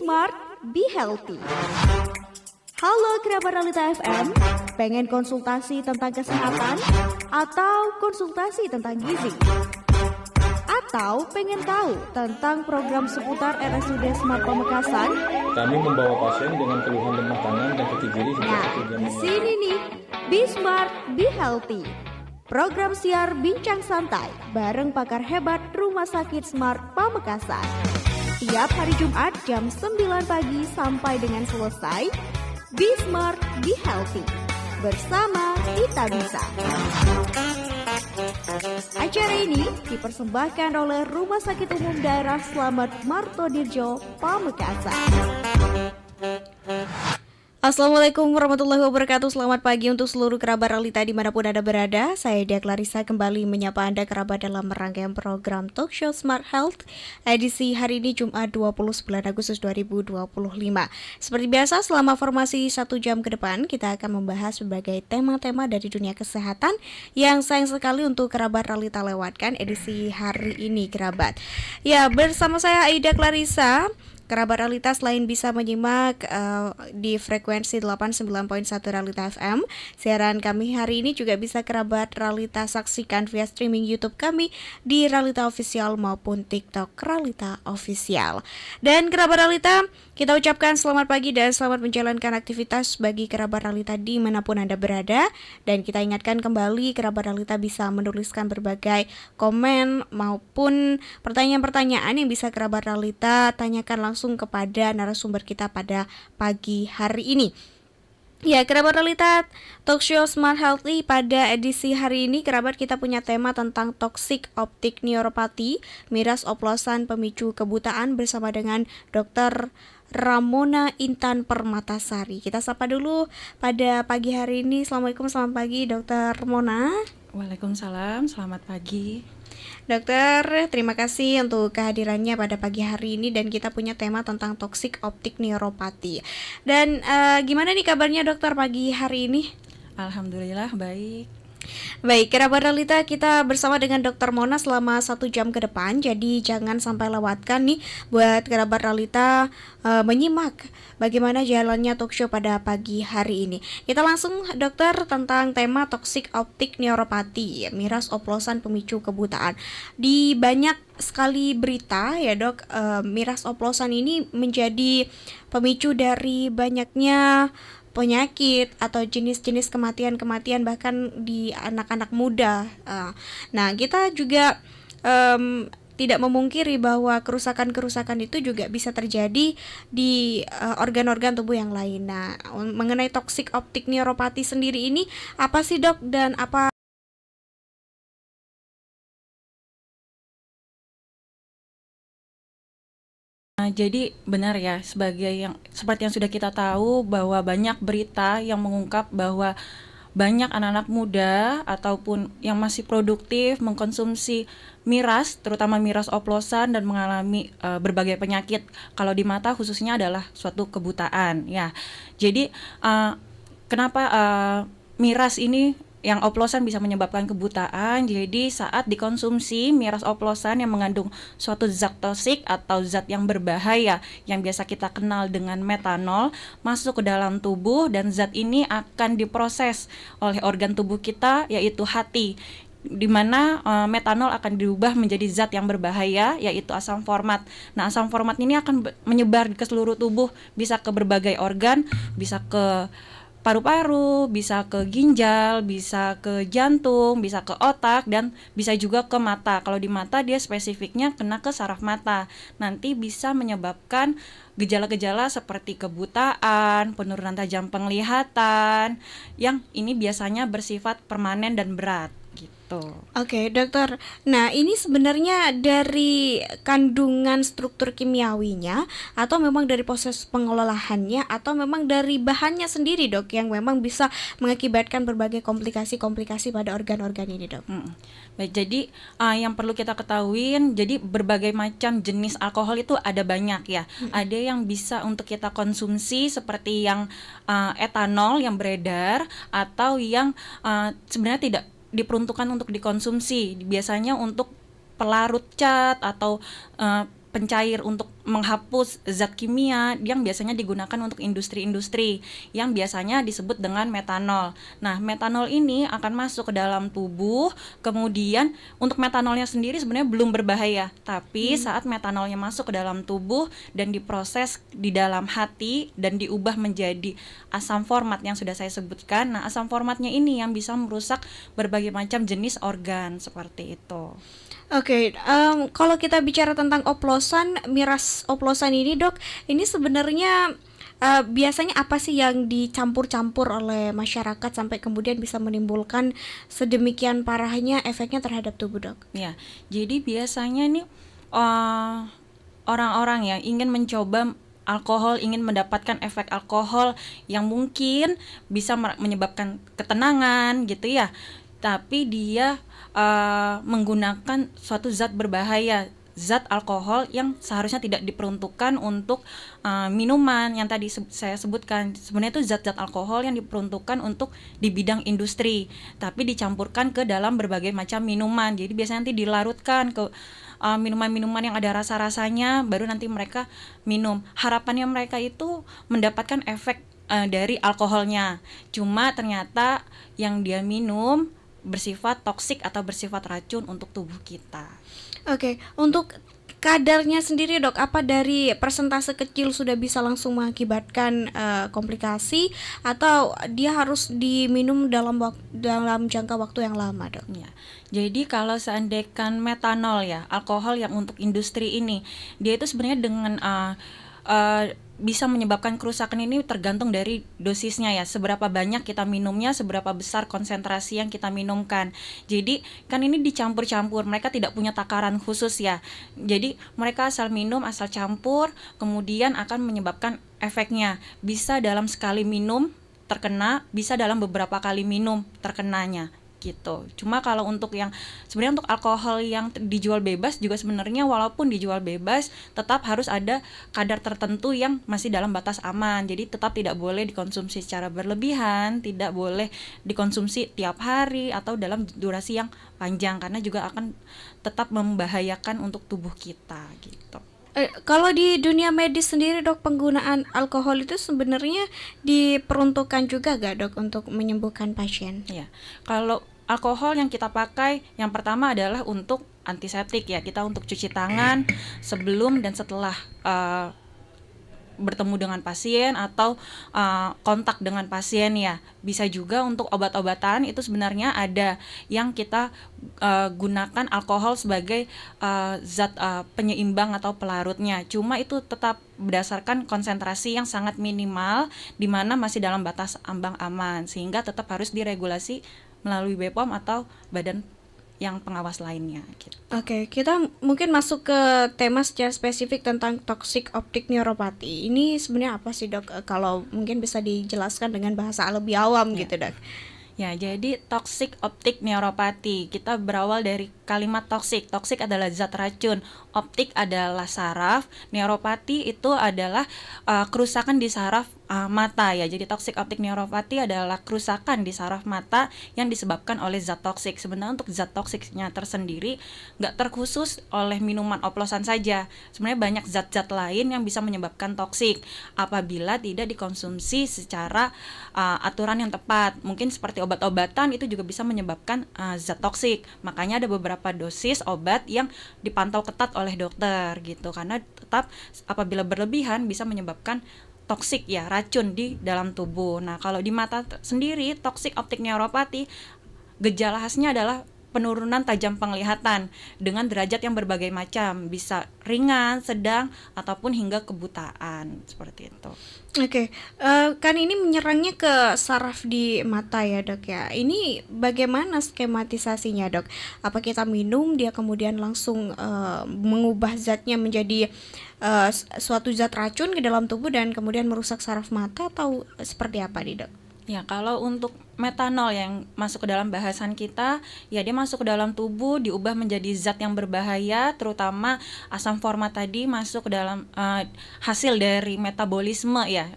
Smart, Be Healthy. Halo kerabat Realita FM, pengen konsultasi tentang kesehatan? Atau konsultasi tentang gizi? Atau pengen tahu tentang program seputar RSUD Smart Pamekasan? Kami membawa pasien dengan keluhan lemah tangan dan kaki kiri hingga Nah, 1 jam. di sini nih, Be Smart, Be Healthy. Program siar bincang santai bareng pakar hebat Rumah Sakit Smart Pamekasan. Tiap hari Jumat jam 9 pagi sampai dengan selesai. Be Smart, Be Healthy. Bersama kita bisa. Acara ini dipersembahkan oleh Rumah Sakit Umum Daerah Slamet Martodirjo, Pamekasan. Assalamualaikum warahmatullahi wabarakatuh. Selamat pagi untuk seluruh kerabat Realita dimanapun Anda berada. Saya Dia Clarissa kembali menyapa Anda kerabat dalam rangkaian program Talk Show Smart Health edisi hari ini Jumat 29 Agustus 2025. Seperti biasa selama formasi 1 jam ke depan kita akan membahas berbagai tema-tema dari dunia kesehatan yang sayang sekali untuk kerabat Realita lewatkan edisi hari ini kerabat. Ya, bersama saya Aida Clarissa. Kerabat Realita selain bisa menyimak di frekuensi 89.1 Realita FM, siaran kami hari ini juga bisa kerabat Realita saksikan via streaming YouTube kami di Realita Official maupun TikTok Realita Official. Dan kerabat Realita, kita ucapkan selamat pagi dan selamat menjalankan aktivitas bagi kerabat Realita dimanapun Anda berada. Dan kita ingatkan kembali kerabat Realita bisa menuliskan berbagai komen maupun pertanyaan-pertanyaan yang bisa kerabat Realita tanyakan langsung kepada narasumber kita pada pagi hari ini. Ya, kerabat Realita Talk Show Smart Healthy pada edisi hari ini kerabat kita punya tema tentang toxic optic neuropathy, miras oplosan pemicu kebutaan bersama dengan Dr. Ramona Intan Permatasari. Kita sapa dulu pada pagi hari ini. Assalamualaikum, selamat pagi Dr. Ramona. Waalaikumsalam, selamat pagi. Dokter, terima kasih untuk kehadirannya pada pagi hari ini dan kita punya tema tentang toxic optic neuropathy. Dan gimana nih kabarnya dokter pagi hari ini? Alhamdulillah baik. Baik, kerabat Realita kita bersama dengan Dr. Mona selama 1 jam ke depan. Jadi jangan sampai lewatkan nih buat kerabat Realita menyimak bagaimana jalannya talk show pada pagi hari ini. Kita langsung dokter tentang tema toxic optic neuropathy, miras oplosan pemicu kebutaan. Di banyak sekali berita ya dok, miras oplosan ini menjadi pemicu dari banyaknya penyakit atau jenis-jenis kematian bahkan di anak-anak muda. Nah, kita juga tidak memungkiri bahwa kerusakan-kerusakan itu juga bisa terjadi di organ-organ tubuh yang lain. Nah, mengenai toxic optic neuropathy sendiri ini apa sih dok dan apa Jadi benar ya, seperti yang sudah kita tahu bahwa banyak berita yang mengungkap bahwa banyak anak-anak muda ataupun yang masih produktif mengkonsumsi miras, terutama miras oplosan dan mengalami berbagai penyakit. Kalau di mata khususnya adalah suatu kebutaan ya. Jadi kenapa miras ini yang oplosan bisa menyebabkan kebutaan? Jadi saat dikonsumsi miras oplosan yang mengandung suatu zat toksik atau zat yang berbahaya yang biasa kita kenal dengan metanol masuk ke dalam tubuh, dan zat ini akan diproses oleh organ tubuh kita yaitu hati, di mana metanol akan diubah menjadi zat yang berbahaya yaitu asam format. Nah, asam format ini akan menyebar ke seluruh tubuh, bisa ke berbagai organ, bisa ke paru-paru, bisa ke ginjal, bisa ke jantung, bisa ke otak, dan bisa juga ke mata. Kalau di mata dia spesifiknya kena ke saraf mata. Nanti bisa menyebabkan gejala-gejala seperti kebutaan, penurunan tajam penglihatan, yang ini biasanya bersifat permanen dan berat gitu. Oke, dokter. Nah, ini sebenarnya dari kandungan struktur kimiawinya atau memang dari proses pengolahannya atau memang dari bahannya sendiri, Dok, yang memang bisa mengakibatkan berbagai komplikasi-komplikasi pada organ-organ ini, Dok. Baik, jadi yang perlu kita ketahui, jadi berbagai macam jenis alkohol itu ada banyak ya. Ada yang bisa untuk kita konsumsi seperti yang etanol yang beredar, atau yang sebenarnya tidak diperuntukkan untuk dikonsumsi. Biasanya untuk pelarut cat atau pencair untuk menghapus zat kimia yang biasanya digunakan untuk industri-industri yang biasanya disebut dengan metanol. Nah, metanol ini akan masuk ke dalam tubuh, kemudian untuk metanolnya sendiri sebenarnya belum berbahaya, tapi saat metanolnya masuk ke dalam tubuh dan diproses di dalam hati dan diubah menjadi asam format yang sudah saya sebutkan. Nah, asam formatnya ini yang bisa merusak berbagai macam jenis organ seperti itu. Oke, kalau kita bicara tentang oplosan, miras oplosan ini dok, ini sebenarnya biasanya apa sih yang dicampur-campur oleh masyarakat sampai kemudian bisa menimbulkan sedemikian parahnya efeknya terhadap tubuh dok? Ya, jadi biasanya nih eh, orang-orang ya ingin mencoba alkohol, ingin mendapatkan efek alkohol yang mungkin bisa menyebabkan ketenangan gitu ya. Tapi dia menggunakan suatu zat berbahaya, zat alkohol yang seharusnya tidak diperuntukkan untuk minuman yang tadi saya sebutkan. Sebenarnya itu zat-zat alkohol yang diperuntukkan untuk di bidang industri, tapi dicampurkan ke dalam berbagai macam minuman. Jadi biasanya nanti dilarutkan ke minuman-minuman yang ada rasa-rasanya, baru nanti mereka minum. Harapannya mereka itu mendapatkan efek dari alkoholnya. Cuma ternyata yang dia minum bersifat toksik atau bersifat racun untuk tubuh kita. Oke, untuk kadarnya sendiri dok, apa dari persentase kecil sudah bisa langsung mengakibatkan komplikasi atau dia harus diminum dalam jangka waktu yang lama dok? Ya, jadi kalau seandainya metanol ya, alkohol yang untuk industri ini, dia itu sebenarnya dengan bisa menyebabkan kerusakan ini tergantung dari dosisnya ya, seberapa banyak kita minumnya, seberapa besar konsentrasi yang kita minumkan. Jadi kan ini dicampur-campur, mereka tidak punya takaran khusus ya, jadi mereka asal minum, asal campur, kemudian akan menyebabkan efeknya. Bisa dalam sekali minum terkena, bisa dalam beberapa kali minum terkenanya gitu. Cuma kalau untuk yang sebenarnya untuk alkohol yang dijual bebas juga sebenarnya walaupun dijual bebas tetap harus ada kadar tertentu yang masih dalam batas aman. Jadi tetap tidak boleh dikonsumsi secara berlebihan, tidak boleh dikonsumsi tiap hari atau dalam durasi yang panjang karena juga akan tetap membahayakan untuk tubuh kita gitu. Kalau di dunia medis sendiri dok, penggunaan alkohol itu sebenarnya diperuntukkan juga gak dok untuk menyembuhkan pasien? Ya, kalau alkohol yang kita pakai yang pertama adalah untuk antiseptik ya, kita untuk cuci tangan sebelum dan setelah bertemu dengan pasien atau kontak dengan pasien ya. Bisa juga untuk obat-obatan itu sebenarnya ada yang kita gunakan alkohol sebagai zat penyeimbang atau pelarutnya. Cuma itu tetap berdasarkan konsentrasi yang sangat minimal di mana masih dalam batas ambang aman sehingga tetap harus diregulasi melalui BPOM atau badan yang pengawas lainnya gitu. Oke, kita mungkin masuk ke tema secara spesifik tentang toxic optic neuropathy. Ini sebenarnya apa sih dok? Kalau mungkin bisa dijelaskan dengan bahasa lebih awam gitu dok. Ya, jadi toxic optic neuropathy kita berawal dari kalimat toxic. Toxic adalah zat racun, optik adalah saraf, neuropati itu adalah kerusakan di saraf mata ya. Jadi toxic optic neuropathy adalah kerusakan di saraf mata yang disebabkan oleh zat toksik. Sebenarnya untuk zat toksiknya tersendiri nggak terkhusus oleh minuman oplosan saja. Sebenarnya banyak zat-zat lain yang bisa menyebabkan toksik apabila tidak dikonsumsi secara aturan yang tepat. Mungkin seperti obat-obatan itu juga bisa menyebabkan zat toksik. Makanya ada beberapa dosis obat yang dipantau ketat oleh dokter gitu. Karena tetap apabila berlebihan bisa menyebabkan toksik ya, racun di dalam tubuh. Nah, kalau di mata sendiri toxic optic neuropathy gejala khasnya adalah penurunan tajam penglihatan dengan derajat yang berbagai macam, bisa ringan, sedang, ataupun hingga kebutaan seperti itu. Oke, kan ini menyerangnya ke saraf di mata ya dok ya. Ini bagaimana skematisasinya dok? Apa kita minum dia kemudian langsung mengubah zatnya menjadi suatu zat racun ke dalam tubuh dan kemudian merusak saraf mata atau seperti apa nih dok? Ya, kalau untuk metanol yang masuk ke dalam bahasan kita, ya dia masuk ke dalam tubuh, diubah menjadi zat yang berbahaya, terutama asam format tadi masuk ke dalam hasil dari metabolisme ya,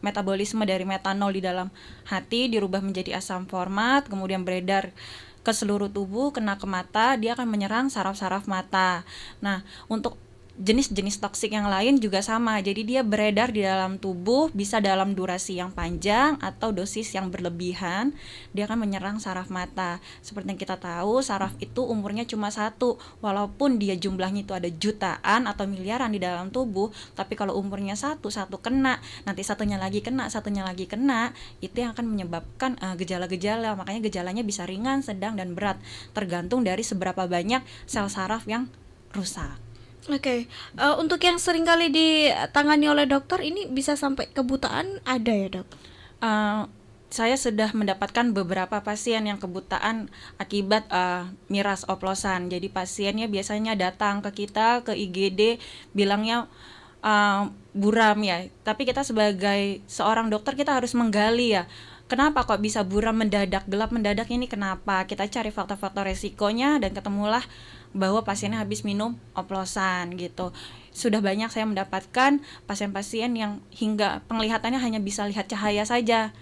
metabolisme dari metanol di dalam hati dirubah menjadi asam format, kemudian beredar ke seluruh tubuh, kena ke mata, dia akan menyerang saraf-saraf mata. Nah, untuk jenis-jenis toksik yang lain juga sama. Jadi dia beredar di dalam tubuh, bisa dalam durasi yang panjang atau dosis yang berlebihan. Dia akan menyerang saraf mata. Seperti yang kita tahu, saraf itu umurnya cuma satu. Walaupun dia jumlahnya itu ada jutaan atau miliaran di dalam tubuh, tapi kalau umurnya satu kena, nanti satunya lagi kena, itu yang akan menyebabkan gejala-gejala. Makanya gejalanya bisa ringan, sedang, dan berat, tergantung dari seberapa banyak sel saraf yang rusak. Oke, untuk yang sering kali ditangani oleh dokter ini bisa sampai kebutaan ada ya, Dok? Saya sudah mendapatkan beberapa pasien yang kebutaan akibat miras oplosan. Jadi pasiennya biasanya datang ke kita, ke IGD, bilangnya buram ya. Tapi kita sebagai seorang dokter kita harus menggali ya. Kenapa kok bisa buram mendadak, gelap mendadak ini kenapa? Kita cari faktor-faktor resikonya dan ketemulah bahwa pasiennya habis minum oplosan gitu. Sudah banyak saya mendapatkan pasien-pasien yang hingga penglihatannya hanya bisa lihat cahaya saja.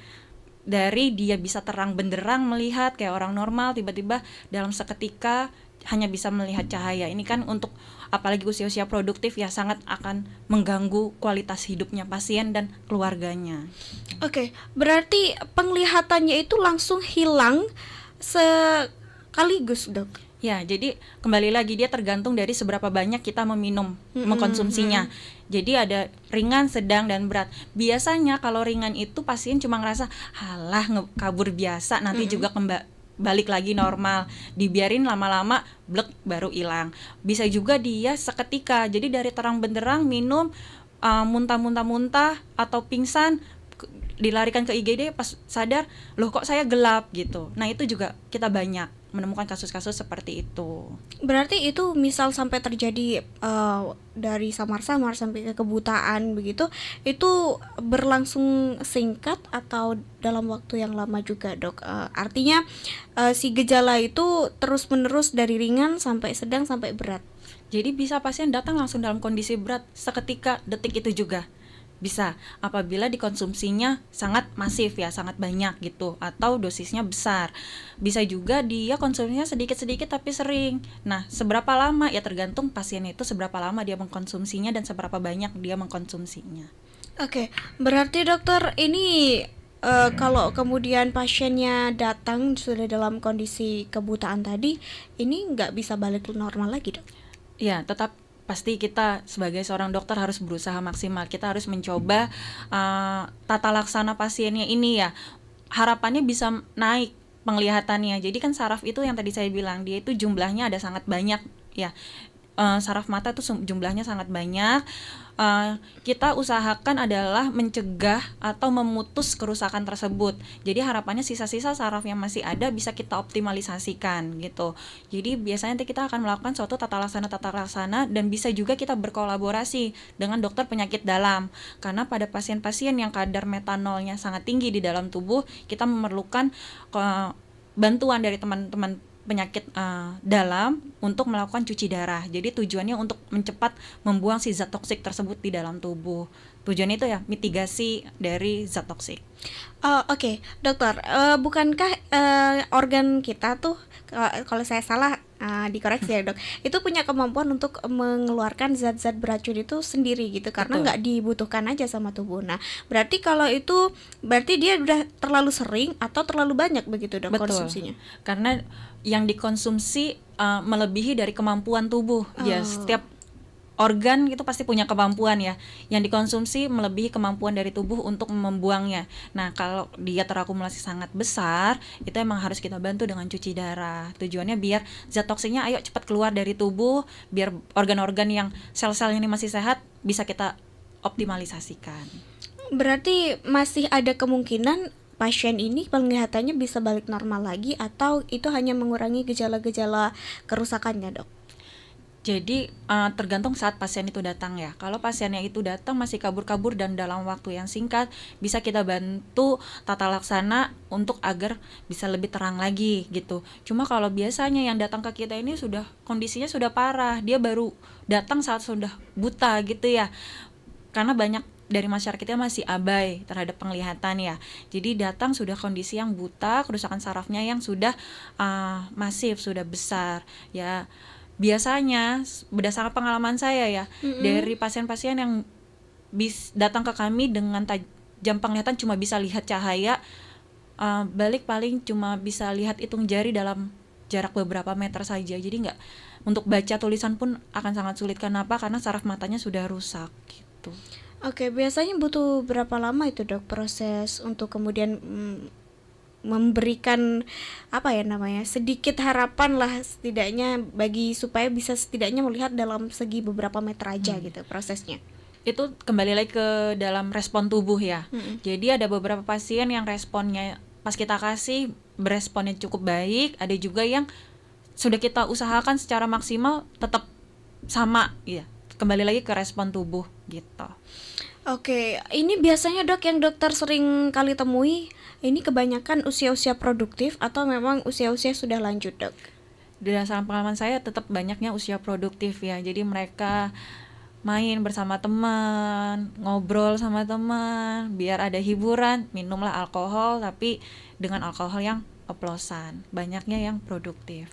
Dari dia bisa terang benderang melihat kayak orang normal, tiba-tiba dalam seketika hanya bisa melihat cahaya. Ini kan untuk apalagi usia-usia produktif ya sangat akan mengganggu kualitas hidupnya pasien dan keluarganya. Oke, berarti penglihatannya itu langsung hilang sekaligus, Dok? Ya, jadi kembali lagi dia tergantung dari seberapa banyak kita mengkonsumsinya. Jadi ada ringan, sedang, dan berat. Biasanya kalau ringan itu pasien cuma ngerasa halah kabur biasa, nanti juga balik lagi normal. Dibiarin lama-lama blek baru hilang. Bisa juga dia seketika. Jadi dari terang benderang minum muntah atau pingsan, dilarikan ke IGD, pas sadar loh kok saya gelap gitu. Nah itu juga kita banyak menemukan kasus-kasus seperti itu. Berarti itu misal sampai terjadi dari samar-samar sampai ke kebutaan begitu, itu berlangsung singkat atau dalam waktu yang lama juga, Dok? Artinya si gejala itu terus-menerus dari ringan sampai sedang sampai berat. Jadi bisa pasien datang langsung dalam kondisi berat seketika detik itu juga. Bisa apabila dikonsumsinya sangat masif ya, sangat banyak gitu, atau dosisnya besar. Bisa juga dia konsumsinya sedikit-sedikit tapi sering. Nah, seberapa lama ya tergantung pasien itu seberapa lama dia mengkonsumsinya dan seberapa banyak dia mengkonsumsinya. Oke, berarti dokter ini kalau kemudian pasiennya datang sudah dalam kondisi kebutaan tadi, ini nggak bisa balik normal lagi, Dok? Ya, tetap pasti kita sebagai seorang dokter harus berusaha maksimal. Kita harus mencoba tata laksana pasiennya ini ya. Harapannya bisa naik penglihatannya. Jadi kan saraf itu yang tadi saya bilang, dia itu jumlahnya ada sangat banyak ya. Saraf mata itu jumlahnya sangat banyak. Kita usahakan adalah mencegah atau memutus kerusakan tersebut. Jadi harapannya sisa-sisa saraf yang masih ada bisa kita optimalisasikan gitu. Jadi biasanya nanti kita akan melakukan suatu tata laksana dan bisa juga kita berkolaborasi dengan dokter penyakit dalam. Karena pada pasien-pasien yang kadar metanolnya sangat tinggi di dalam tubuh, kita memerlukan bantuan dari teman-teman penyakit dalam untuk melakukan cuci darah. Jadi tujuannya untuk mencepat membuang si zat toksik tersebut di dalam tubuh. Tujuannya itu ya mitigasi dari zat toksik. Oke, dokter, bukankah organ kita tuh kalau saya salah dikoreksi ya, Dok, itu punya kemampuan untuk mengeluarkan zat-zat beracun itu sendiri gitu, karena nggak dibutuhkan aja sama tubuh. Nah, berarti kalau itu berarti dia udah terlalu sering atau terlalu banyak begitu, Dok, konsumsinya? Karena yang dikonsumsi melebihi dari kemampuan tubuh. Ya, setiap organ itu pasti punya kemampuan ya. Yang dikonsumsi melebihi kemampuan dari tubuh untuk membuangnya. Nah, kalau dia terakumulasi sangat besar, itu emang harus kita bantu dengan cuci darah. Tujuannya biar zat toksiknya ayo cepat keluar dari tubuh, biar organ-organ yang sel-selnya ini masih sehat bisa kita optimalisasikan. Berarti masih ada kemungkinan pasien ini penglihatannya bisa balik normal lagi, atau itu hanya mengurangi gejala-gejala kerusakannya, Dok? Jadi tergantung saat pasien itu datang ya. Kalau pasiennya itu datang masih kabur-kabur dan dalam waktu yang singkat, bisa kita bantu tata laksana untuk agar bisa lebih terang lagi gitu. Cuma kalau biasanya yang datang ke kita ini sudah kondisinya sudah parah, dia baru datang saat sudah buta gitu ya. Karena banyak dari masyarakatnya masih abai terhadap penglihatan ya. Jadi datang sudah kondisi yang buta, kerusakan sarafnya yang sudah masif, sudah besar ya. biasanya berdasarkan pengalaman saya ya, dari pasien-pasien yang datang ke kami dengan jam penglihatan cuma bisa lihat cahaya, balik paling cuma bisa lihat hitung jari dalam jarak beberapa meter saja. Jadi nggak, untuk baca tulisan pun akan sangat sulit. Kenapa? Karena saraf matanya sudah rusak gitu. Oke, biasanya butuh berapa lama itu dok proses untuk kemudian memberikan sedikit harapan lah setidaknya bagi supaya bisa setidaknya melihat dalam segi beberapa meter aja gitu prosesnya. Itu kembali lagi ke dalam respon tubuh ya. Jadi ada beberapa pasien yang responnya pas kita kasih beresponnya cukup baik, ada juga yang sudah kita usahakan secara maksimal tetap sama ya. Kembali lagi ke respon tubuh gitu. Oke, ini biasanya dok yang dokter sering kali temui ini kebanyakan usia-usia produktif atau memang usia-usia sudah lanjut dok? Berdasarkan pengalaman saya tetap banyaknya usia produktif ya. Jadi mereka main bersama teman, ngobrol sama teman, biar ada hiburan, minumlah alkohol tapi dengan alkohol yang oplosan. Banyaknya yang produktif.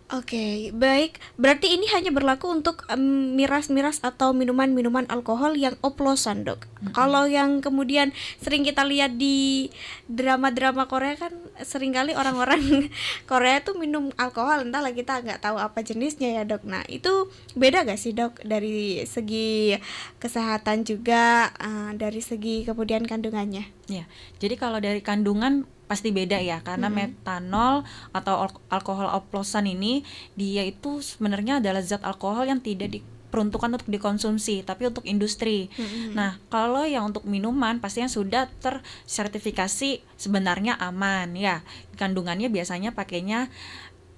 Oke, baik. Berarti ini hanya berlaku untuk miras-miras atau minuman-minuman alkohol yang oplosan, dok. Kalau yang kemudian sering kita lihat di drama-drama Korea kan seringkali orang-orang Korea tuh minum alkohol, entahlah kita nggak tahu apa jenisnya ya, dok. Nah, itu beda gak sih, dok? Dari segi kesehatan juga, dari segi kemudian kandungannya? Ya, jadi kalau dari kandungan pasti beda ya, karena metanol atau alkohol oplosan ini dia itu sebenarnya adalah zat alkohol yang tidak diperuntukkan untuk dikonsumsi tapi untuk industri. Nah, kalau yang untuk minuman pastinya sudah tersertifikasi sebenarnya aman ya. Kandungannya biasanya pakainya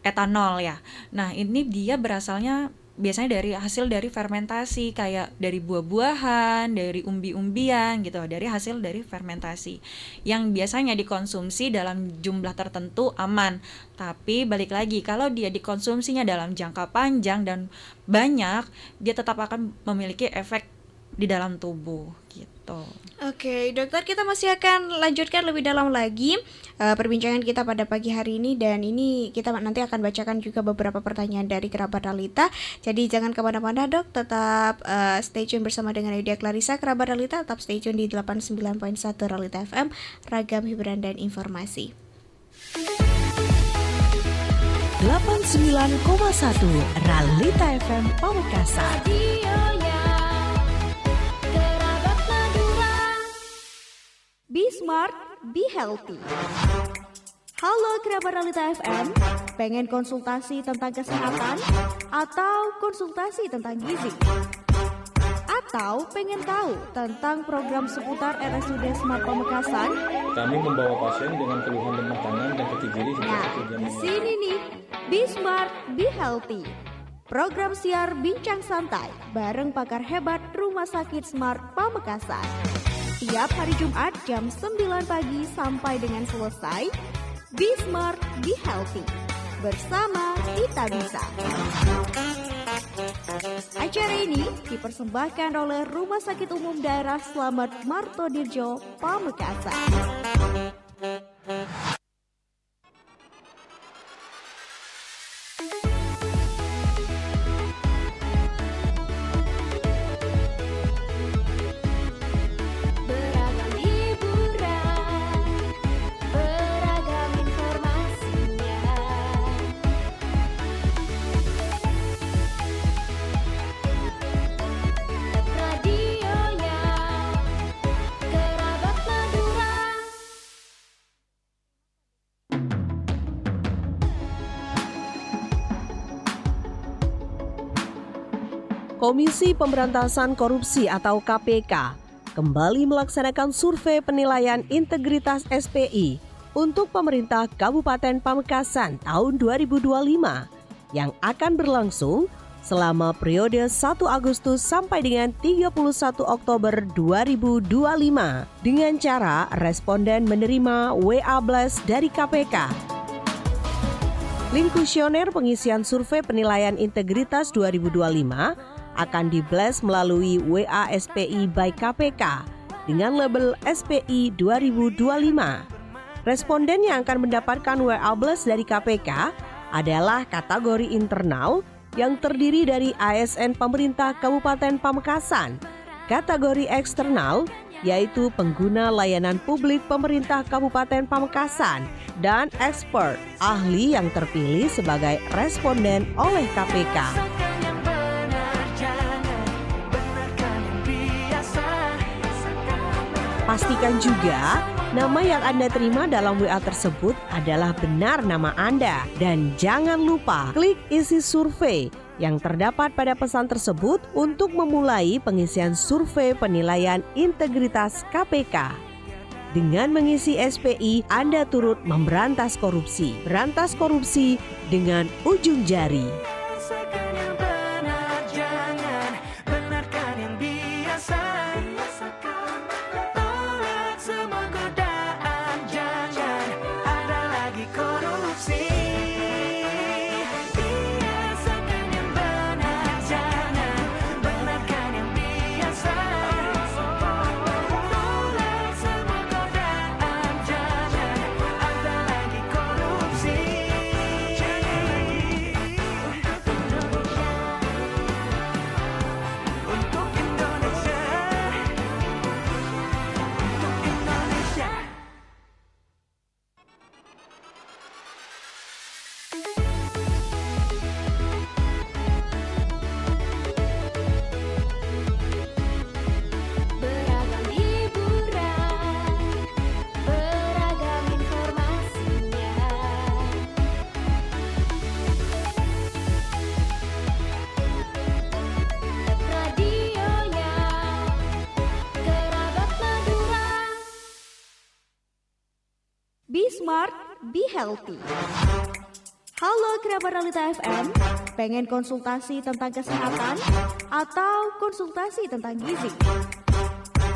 etanol ya. Nah, ini dia berasalnya biasanya dari hasil dari fermentasi, kayak dari buah-buahan, dari umbi-umbian gitu, dari hasil dari fermentasi yang biasanya dikonsumsi dalam jumlah tertentu aman. Tapi balik lagi, kalau dia dikonsumsinya dalam jangka panjang dan banyak, dia tetap akan memiliki efek di dalam tubuh gitu. Oke, dokter, kita masih akan lanjutkan lebih dalam lagi perbincangan kita pada pagi hari ini, dan ini kita nanti akan bacakan juga beberapa pertanyaan dari kerabat Ralita. Jadi jangan kemana-mana dok, tetap stay tune bersama dengan Edia Clarissa. Kerabat Ralita tetap stay tune di 89.1 Ralita FM, ragam hiburan dan informasi. 89,1 Ralita FM Pamekasan. Be smart, be healthy. Halo kerabat Ralita FM, pengen konsultasi tentang kesehatan atau konsultasi tentang gizi? Atau pengen tahu tentang program seputar RSUD Smart Pamekasan? Kami membawa pasien dengan keluhan lemah tangan dan kaki kiri sejak Nah, 1 jam. di sini nih, Be Smart, Be Healthy. Program siar bincang santai bareng pakar hebat Rumah Sakit Smart Pamekasan. Tiap hari Jumat jam 9 pagi sampai dengan selesai. Be Smart, Be Healthy. Bersama kita bisa. Acara ini dipersembahkan oleh Rumah Sakit Umum Daerah Slamet Martodirjo, Pamekasan. Beragam hiburan, beragam informasinya. Radionya Kerabat Madura. Komisi Pemberantasan Korupsi atau KPK kembali melaksanakan survei penilaian integritas SPI untuk pemerintah Kabupaten Pamekasan tahun 2025 yang akan berlangsung selama periode 1 Agustus sampai dengan 31 Oktober 2025 dengan cara responden menerima WA Blast dari KPK. Link kuesioner pengisian survei penilaian integritas 2025 akan di-blast melalui WA SPI by KPK dengan label SPI 2025. Responden yang akan mendapatkan WA blast dari KPK adalah kategori internal yang terdiri dari ASN pemerintah Kabupaten Pamekasan, kategori eksternal, yaitu pengguna layanan publik pemerintah Kabupaten Pamekasan, dan expert, ahli yang terpilih sebagai responden oleh KPK. Pastikan juga nama yang Anda terima dalam WA tersebut adalah benar nama Anda. Dan jangan lupa klik isi survei yang terdapat pada pesan tersebut untuk memulai pengisian survei penilaian integritas KPK. Dengan mengisi SPI, Anda turut memberantas korupsi. Berantas korupsi dengan ujung jari. Beragam hiburan, beragam informasinya. Radionya Kerabat Madura. Be smart, be healthy. Halo kerabat Realita FM, pengen konsultasi tentang kesehatan atau konsultasi tentang gizi?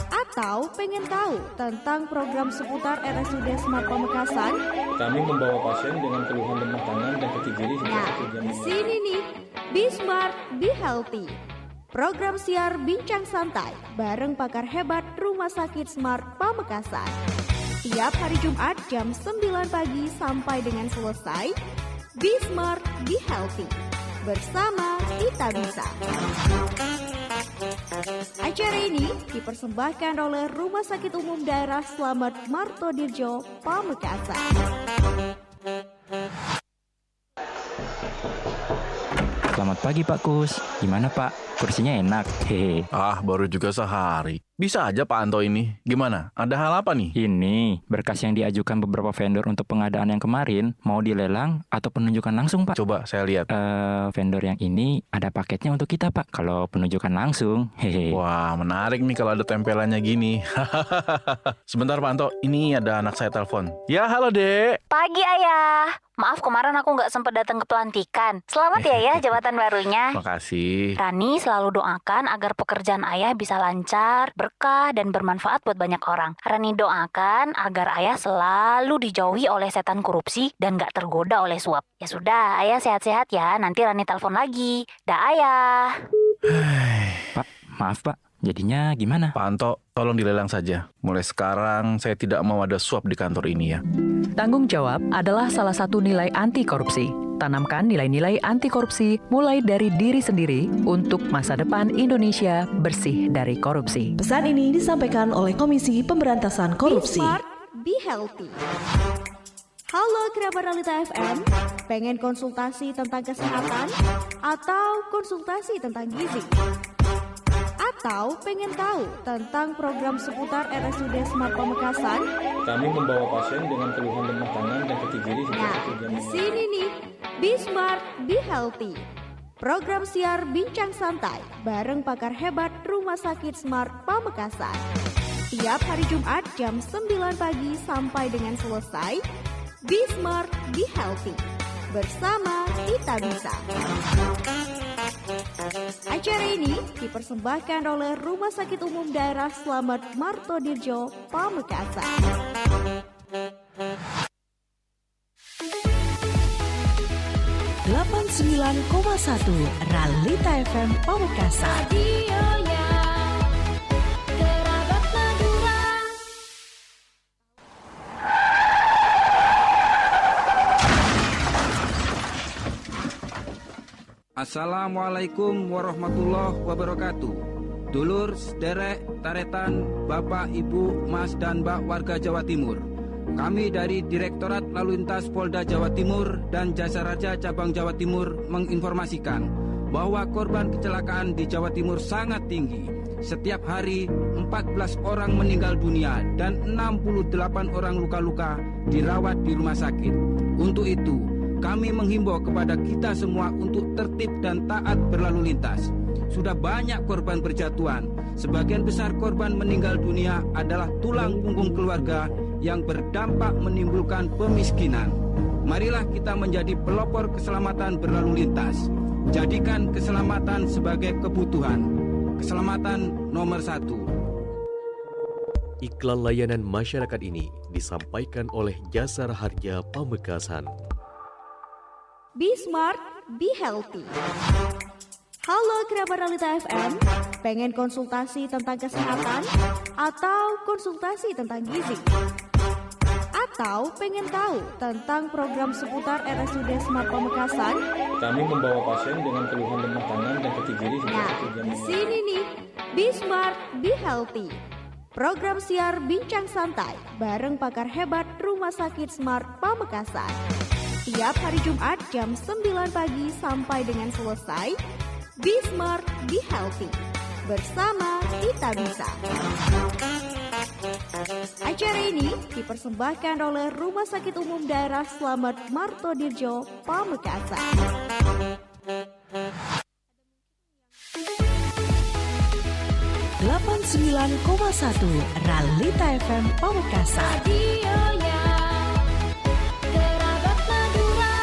Atau pengen tahu tentang program seputar RSUD Smart Pamekasan? Kami membawa pasien dengan keluhan lemah tangan dan kaki kiri sejak Nah, 1 jam. di sini nih, Be Smart, Be Healthy. Program siar bincang santai bareng pakar hebat Rumah Sakit Smart Pamekasan. Tiap hari Jumat jam 9 pagi sampai dengan selesai. Be Smart, Be Healthy. Bersama kita bisa. Acara ini dipersembahkan oleh Rumah Sakit Umum Daerah Slamet Martodirjo, Pamekasan. Selamat pagi Pak Kus, gimana Pak? Kursinya enak, hehe. Baru juga sehari. Bisa aja Pak Anto ini. Gimana? Ada hal apa nih? Ini berkas yang diajukan beberapa vendor untuk pengadaan yang kemarin, mau dilelang atau penunjukan langsung Pak? Coba saya lihat. Vendor yang ini ada paketnya untuk kita Pak, kalau penunjukan langsung, hehe. Wah, menarik nih kalau ada tempelannya gini. Sebentar Pak Anto, ini ada anak saya telepon. Ya, halo Dek. Pagi Ayah, maaf kemarin aku nggak sempat datang ke pelantikan. Selamat ya jabatan barunya. Makasih. Rani selalu doakan agar pekerjaan Ayah bisa lancar, berkah, dan bermanfaat buat banyak orang. Rani doakan agar Ayah selalu dijauhi oleh setan korupsi dan nggak tergoda oleh suap. Ya sudah, Ayah sehat-sehat ya. Nanti Rani telepon lagi. Dah Ayah. Pak, maaf Pak, jadinya gimana? Pak Anto, tolong dilelang saja. Mulai sekarang saya tidak mau ada suap di kantor ini ya. Tanggung jawab adalah salah satu nilai anti korupsi. Tanamkan nilai-nilai anti korupsi mulai dari diri sendiri untuk masa depan Indonesia bersih dari korupsi. Pesan ini disampaikan oleh Komisi Pemberantasan Korupsi. Be Smart, Be Healthy. Halo kerabat Realita FM, pengen konsultasi tentang kesehatan atau konsultasi tentang gizi? Atau pengen tahu tentang program seputar RSUD Smart Pamekasan? Kami membawa pasien dengan keluhan lemah tangan dan kaki kiri sejak Nah, 1 jam. di sini nih, Be Smart, Be Healthy. Program siar bincang santai bareng pakar hebat Rumah Sakit Smart Pamekasan. Tiap hari Jumat jam 9 pagi sampai dengan selesai. Be Smart, Be Healthy. Bersama kita bisa. Acara ini dipersembahkan oleh Rumah Sakit Umum Daerah Slamet Martodirjo, Pamekasan. 89,1 Realita FM Pamekasan. Radionya Kerabat Madura. Assalamualaikum warahmatullahi wabarakatuh. Dulur, sederek, taretan, Bapak, Ibu, Mas, dan Mbak warga Jawa Timur. Kami dari Direktorat Lalu Lintas Polda Jawa Timur dan Jasa Raja Cabang Jawa Timur menginformasikan bahwa korban kecelakaan di Jawa Timur sangat tinggi. Setiap hari 14 orang meninggal dunia dan 68 orang luka-luka dirawat di rumah sakit. Untuk itu, kami menghimbau kepada kita semua untuk tertib dan taat berlalu lintas. Sudah banyak korban berjatuhan. Sebagian besar korban meninggal dunia adalah tulang punggung keluarga yang berdampak menimbulkan pemiskinan. Marilah kita menjadi pelopor keselamatan berlalu lintas. Jadikan keselamatan sebagai kebutuhan. Keselamatan nomor 1. Iklan layanan masyarakat ini disampaikan oleh Jasa Harja Pamekasan. Be smart, be healthy. Halo kerabat Realita FM, pengen konsultasi tentang kesehatan atau konsultasi tentang gizi? Atau pengen tahu tentang program seputar RSUD Smart Pamekasan? Kami membawa pasien dengan keluhan lemah tangan dan kaki kiri sejak Nah, 1 jam. di sini nih, Be Smart, Be Healthy. Program siar bincang santai bareng pakar hebat Rumah Sakit Smart Pamekasan. Tiap hari Jumat jam 9 pagi sampai dengan selesai. Be Smart, Be Healthy. Bersama kita bisa. Acara ini dipersembahkan oleh Rumah Sakit Umum Daerah Slamet Martodirjo, Pamekasan. 89,1 Realita FM Pamekasan. Radionya Kerabat Madura.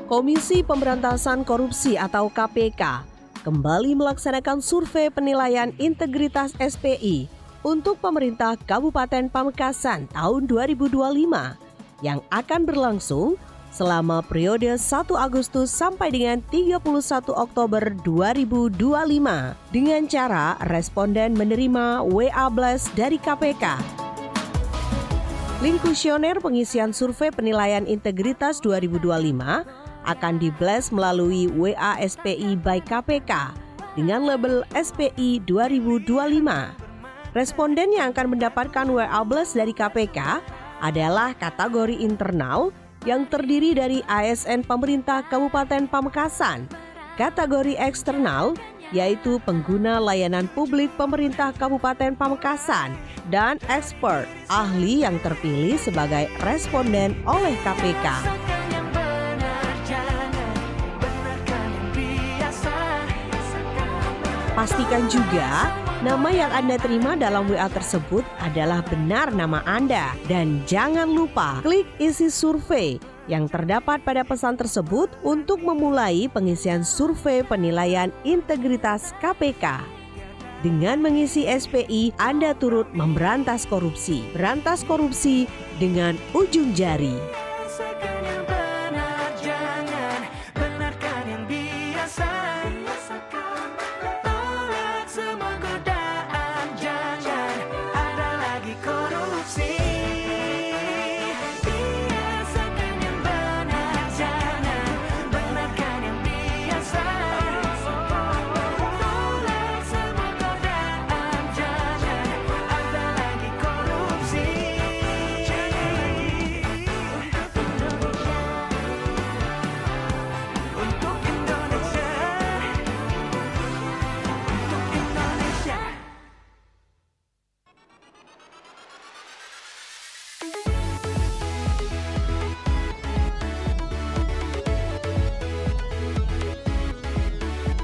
Komisi Pemberantasan Korupsi atau KPK kembali melaksanakan survei penilaian integritas SPI untuk pemerintah Kabupaten Pamekasan tahun 2025 yang akan berlangsung selama periode 1 Agustus sampai dengan 31 Oktober 2025 dengan cara responden menerima WA Blast dari KPK. Link kuesioner pengisian survei penilaian integritas 2025 akan di-blast melalui WA SPI by KPK dengan label SPI 2025. Responden yang akan mendapatkan WA Blast dari KPK adalah kategori internal yang terdiri dari ASN pemerintah Kabupaten Pamekasan, kategori eksternal yaitu pengguna layanan publik pemerintah Kabupaten Pamekasan, dan expert ahli yang terpilih sebagai responden oleh KPK. Pastikan juga nama yang Anda terima dalam WA tersebut adalah benar nama Anda. Dan jangan lupa klik isi survei yang terdapat pada pesan tersebut untuk memulai pengisian survei penilaian integritas KPK. Dengan mengisi SPI, Anda turut memberantas korupsi. Berantas korupsi dengan ujung jari.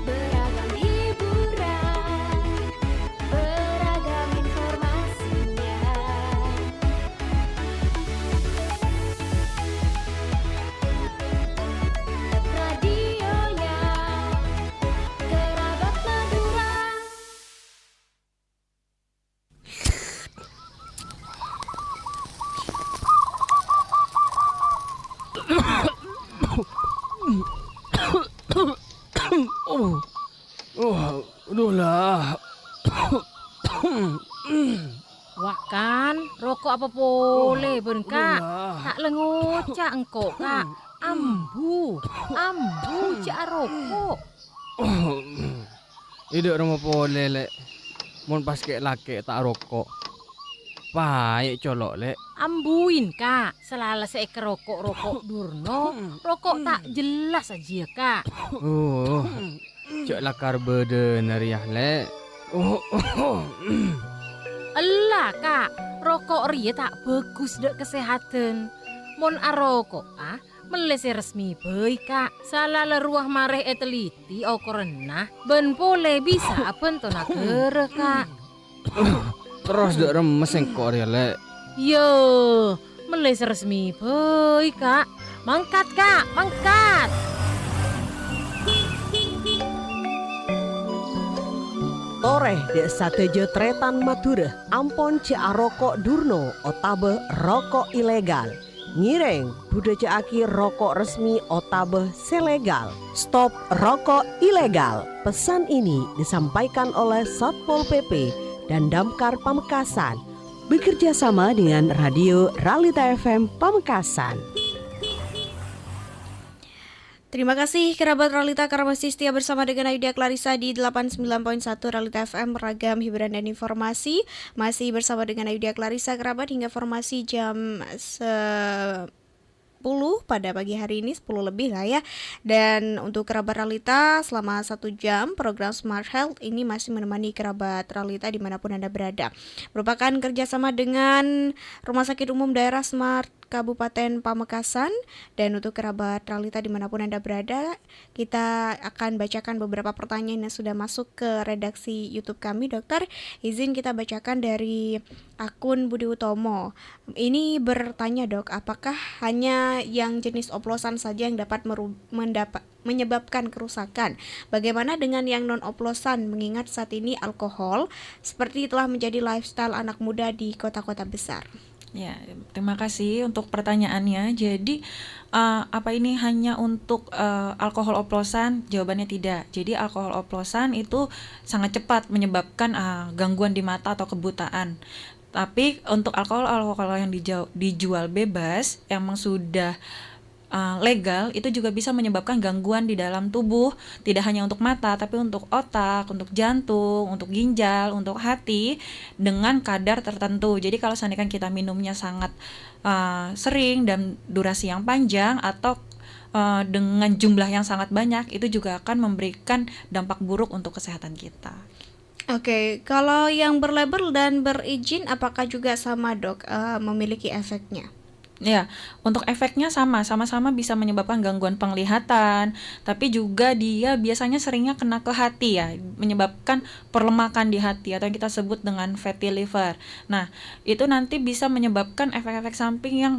Beragam hiburan, beragam informasinya. Radionya Kerabat Madura. Udahlah. Wak kan, rokok apa boleh pun kak. Tak lengocak engkau kak. Ambu cak rokok. Hidup rumah boleh lek. Mun pas kek laki tak rokok. Baik colok lek. Ambuin kak, selala seekor rokok Durno. Rokok tak jelas aja kak. Cok lakar bener ya lek. Elah kak, rokok ria tak bagus dek kesehatan. Mon arokok melese resmi baik kak. Salah leruah mareh teliti okorena ben pole bisa pentona gereh kak. Terus dek remes engkau ya lek. Yo, melese resmi baik kak. Mangkat kak, mangkat. Toreh dek satejo tretan Madura, ampon ce arokok Durno otabe rokok ilegal. Ngireng budaya aki rokok resmi otabe selegal. Stop rokok ilegal. Pesan ini disampaikan oleh Satpol PP dan Damkar Pamekasan bekerja sama dengan Radio Realita FM Pamekasan. Terima kasih kerabat Realita karena masih setia bersama dengan Aida Clarissa di 89.1 Realita FM, ragam hiburan dan informasi. Masih bersama dengan Aida Clarissa kerabat hingga formasi jam 10 pada pagi hari ini, 10 lebih lah ya. Dan untuk kerabat Realita selama 1 jam program Smart Health ini masih menemani kerabat Realita dimanapun Anda berada. Merupakan kerjasama dengan Rumah Sakit Umum Daerah Smart Kabupaten Pamekasan. Dan untuk kerabat Realita dimanapun Anda berada, kita akan bacakan beberapa pertanyaan yang sudah masuk ke redaksi YouTube kami. Dokter, izin kita bacakan dari akun Budi Utomo. Ini bertanya dok, apakah hanya yang jenis oplosan saja yang dapat menyebabkan kerusakan? Bagaimana dengan yang non oplosan, mengingat saat ini alkohol seperti telah menjadi lifestyle anak muda di kota-kota besar? Ya, terima kasih untuk pertanyaannya. Jadi, apa ini hanya untuk alkohol oplosan? Jawabannya tidak. Jadi, alkohol oplosan itu sangat cepat menyebabkan gangguan di mata atau kebutaan. Tapi untuk alkohol yang dijual bebas, emang sudah legal, itu juga bisa menyebabkan gangguan di dalam tubuh, tidak hanya untuk mata tapi untuk otak, untuk jantung, untuk ginjal, untuk hati dengan kadar tertentu. Jadi kalau seandainya kita minumnya sangat sering dan durasi yang panjang atau dengan jumlah yang sangat banyak, itu juga akan memberikan dampak buruk untuk kesehatan kita. Oke, kalau yang berlabel dan berizin apakah juga sama dok, memiliki efeknya? Ya, untuk efeknya sama-sama bisa menyebabkan gangguan penglihatan, tapi juga dia biasanya seringnya kena ke hati ya, menyebabkan perlemakan di hati atau yang kita sebut dengan fatty liver. Nah, itu nanti bisa menyebabkan efek-efek samping yang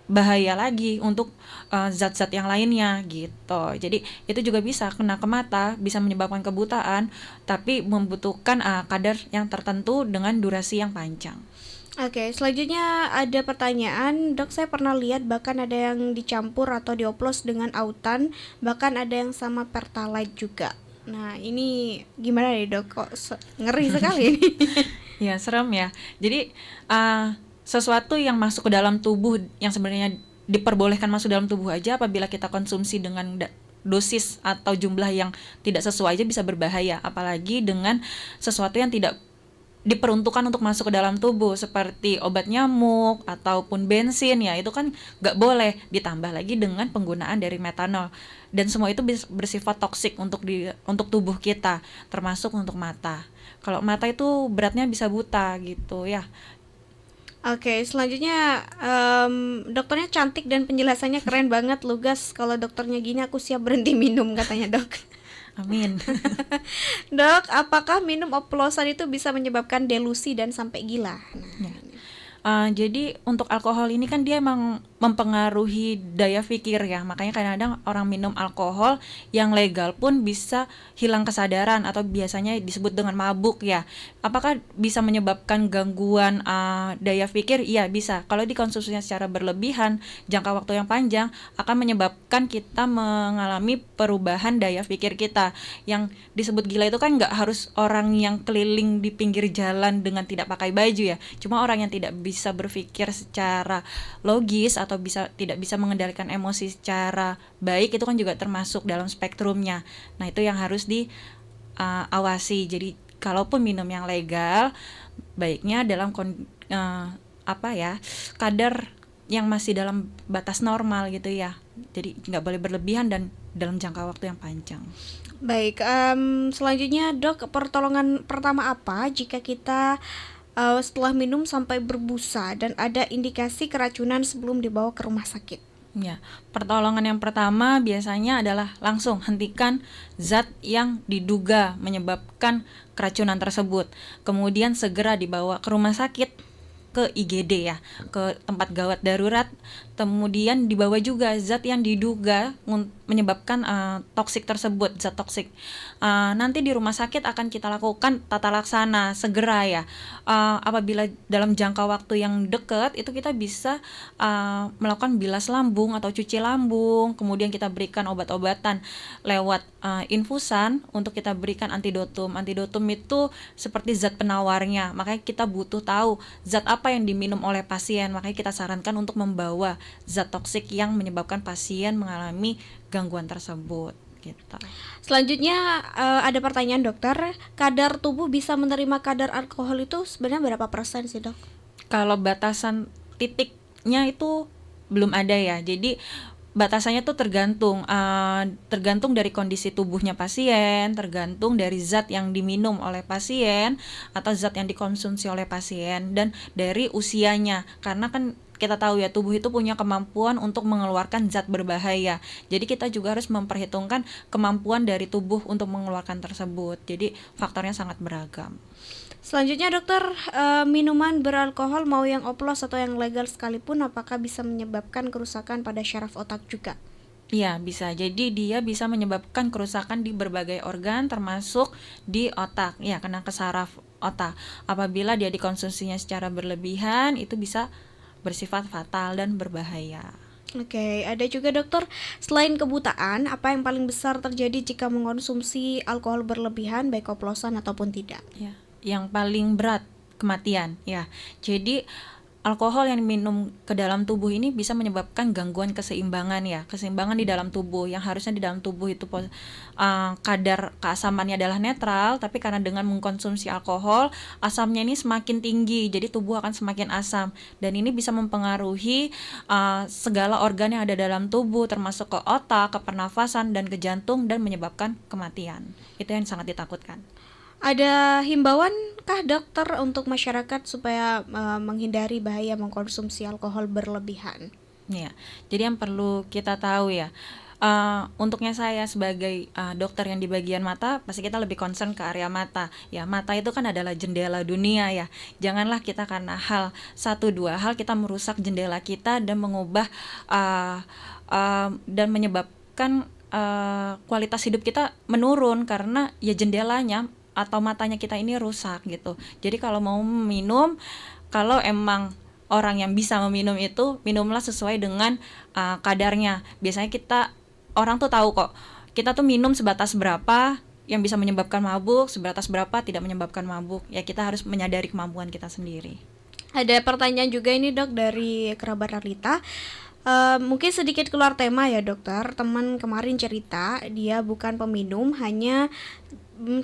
bahaya lagi untuk zat-zat yang lainnya gitu. Jadi itu juga bisa kena ke mata, bisa menyebabkan kebutaan, tapi membutuhkan kadar yang tertentu dengan durasi yang panjang. Oke, selanjutnya ada pertanyaan, dok, saya pernah lihat bahkan ada yang dicampur atau dioplos dengan autan, bahkan ada yang sama pertalite juga. Nah ini gimana nih dok, kok ngeri sekali ini? Ya serem ya. Jadi sesuatu yang masuk ke dalam tubuh yang sebenarnya diperbolehkan masuk dalam tubuh aja, apabila kita konsumsi dengan dosis atau jumlah yang tidak sesuai aja bisa berbahaya, apalagi dengan sesuatu yang tidak diperuntukkan untuk masuk ke dalam tubuh seperti obat nyamuk ataupun bensin, ya itu kan nggak boleh, ditambah lagi dengan penggunaan dari metanol, dan semua itu bersifat toksik untuk tubuh kita, termasuk untuk mata. Kalau mata itu beratnya bisa buta gitu ya. Oke, selanjutnya dokternya cantik dan penjelasannya keren banget, lugas. Kalau dokternya gini aku siap berhenti minum katanya dok. Amin. Dok, apakah minum oplosan itu bisa menyebabkan delusi dan sampai gila? Jadi untuk alkohol ini kan dia emang mempengaruhi daya pikir ya, makanya kadang-kadang orang minum alkohol yang legal pun bisa hilang kesadaran atau biasanya disebut dengan mabuk ya. Apakah bisa menyebabkan gangguan daya pikir? Iya bisa. Kalau dikonsumsinya secara berlebihan, jangka waktu yang panjang akan menyebabkan kita mengalami perubahan daya pikir kita. Yang disebut gila itu kan nggak harus orang yang keliling di pinggir jalan dengan tidak pakai baju ya. Cuma orang yang tidak bisa berpikir secara logis atau tidak bisa mengendalikan emosi secara baik, itu kan juga termasuk dalam spektrumnya. Nah itu yang harus diawasi. Jadi kalaupun minum yang legal, baiknya dalam kadar yang masih dalam batas normal gitu ya. Jadi nggak boleh berlebihan dan dalam jangka waktu yang panjang. Baik, selanjutnya dok, pertolongan pertama apa jika kita setelah minum sampai berbusa dan ada indikasi keracunan sebelum dibawa ke rumah sakit? Ya, pertolongan yang pertama biasanya adalah langsung hentikan zat yang diduga menyebabkan keracunan tersebut. Kemudian segera dibawa ke rumah sakit, ke IGD ya, ke tempat gawat darurat. Kemudian dibawa juga zat yang diduga menyebabkan toksik tersebut, zat toksik. Nanti di rumah sakit akan kita lakukan tata laksana segera ya. Apabila dalam jangka waktu yang dekat itu kita bisa melakukan bilas lambung atau cuci lambung. Kemudian kita berikan obat-obatan lewat infusan untuk kita berikan antidotum. Antidotum itu seperti zat penawarnya. Makanya kita butuh tahu zat apa yang diminum oleh pasien. Makanya kita sarankan untuk membawa zat toksik yang menyebabkan pasien mengalami gangguan tersebut gitu. Selanjutnya ada pertanyaan dokter, kadar tubuh bisa menerima kadar alkohol itu sebenarnya berapa persen sih dok? Kalau batasan titiknya itu belum ada ya, jadi batasannya tuh tergantung dari kondisi tubuhnya pasien, tergantung dari zat yang diminum oleh pasien atau zat yang dikonsumsi oleh pasien, dan dari usianya, karena kan kita tahu ya tubuh itu punya kemampuan untuk mengeluarkan zat berbahaya. Jadi kita juga harus memperhitungkan kemampuan dari tubuh untuk mengeluarkan tersebut. Jadi faktornya sangat beragam. Selanjutnya dokter, minuman beralkohol mau yang oplos atau yang legal sekalipun apakah bisa menyebabkan kerusakan pada syaraf otak juga? Iya bisa, jadi dia bisa menyebabkan kerusakan di berbagai organ termasuk di otak, ya kena ke saraf otak. Apabila dia dikonsumsinya secara berlebihan itu bisa bersifat fatal dan berbahaya. Oke, ada juga dokter, selain kebutaan, apa yang paling besar terjadi jika mengkonsumsi alkohol berlebihan baik oplosan ataupun tidak? Ya, yang paling berat kematian ya. Jadi alkohol yang diminum ke dalam tubuh ini bisa menyebabkan gangguan keseimbangan ya, keseimbangan di dalam tubuh yang harusnya di dalam tubuh itu kadar keasamannya adalah netral, tapi karena dengan mengkonsumsi alkohol asamnya ini semakin tinggi, jadi tubuh akan semakin asam dan ini bisa mempengaruhi segala organ yang ada dalam tubuh termasuk ke otak, ke pernafasan dan ke jantung dan menyebabkan kematian. Itu yang sangat ditakutkan. Ada himbauan kah dokter untuk masyarakat supaya menghindari bahaya mengkonsumsi alkohol berlebihan? Ya, jadi yang perlu kita tahu ya, untuknya saya sebagai dokter yang di bagian mata, pasti kita lebih concern ke area mata. Ya, mata itu kan adalah jendela dunia ya. Janganlah kita karena satu dua hal kita merusak jendela kita dan mengubah dan menyebabkan kualitas hidup kita menurun karena ya jendelanya atau matanya kita ini rusak gitu. Jadi kalau mau minum, kalau emang orang yang bisa meminum itu, minumlah sesuai dengan kadarnya. Biasanya orang tuh tahu kok, kita tuh minum sebatas berapa yang bisa menyebabkan mabuk, sebatas berapa tidak menyebabkan mabuk. Ya kita harus menyadari kemampuan kita sendiri. Ada pertanyaan juga ini dok dari kerabat Ralita. Mungkin sedikit keluar tema ya dokter. Teman kemarin cerita dia bukan peminum, hanya